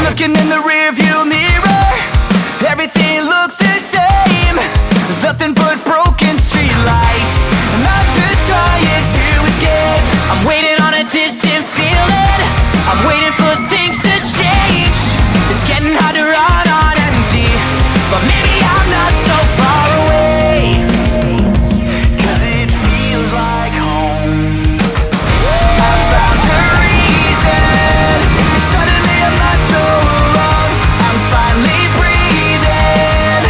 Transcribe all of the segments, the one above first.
Looking in the rearview mirror, everything looks the same. There's nothing but broken streetlights, and I'm just trying to escape. I'm waiting on a distant feeling, I'm waiting for things to change. It's getting hard to run on empty, but maybe I'm not so far away, 'cause it feels like home. I found a reason, and suddenly I'm not so alone. I'm finally breathing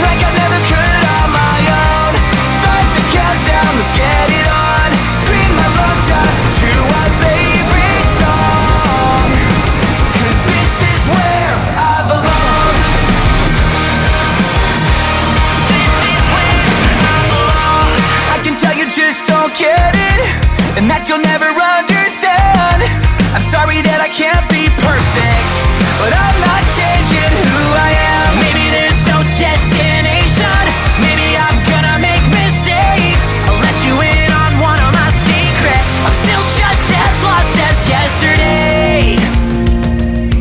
like I never could on my own. Start the countdown, let's get it on. Scream my lungs out to our favorite song, 'cause this is where I belong. I can tell you just don't get it, and that you'll never understand. I'm sorry that I can't be perfect, but I'm not changing who I am. Maybe there's no destination, maybe I'm gonna make mistakes. I'll let you in on one of my secrets. I'm still just as lost as yesterday,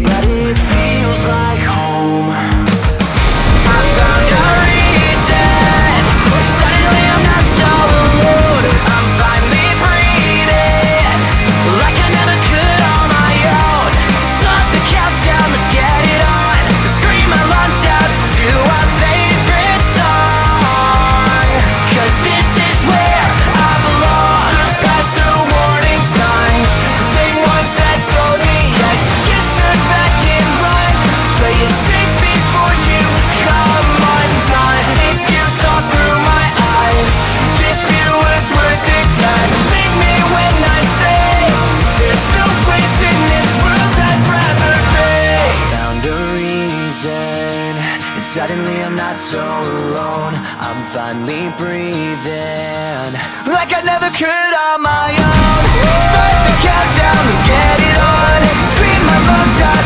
but it feels like home. I found a reason, and suddenly I'm not so alone. I'm finally breathing like I never could on my own. Start the countdown, let's get it on. Scream my lungs out to our favorite song, 'cause this is where I belong. Past the warning signs, the same ones that told me I should just turn back and run. Play it safe before you come undone. If you saw through my eyes, this view was worth the climb. Believe me when I say there's no place in this world I'd rather be. I found a reason, and suddenly I'm not so alone. I'm finally breathing like I never could on my own. Start the countdown, let's get it on. Scream my lungs out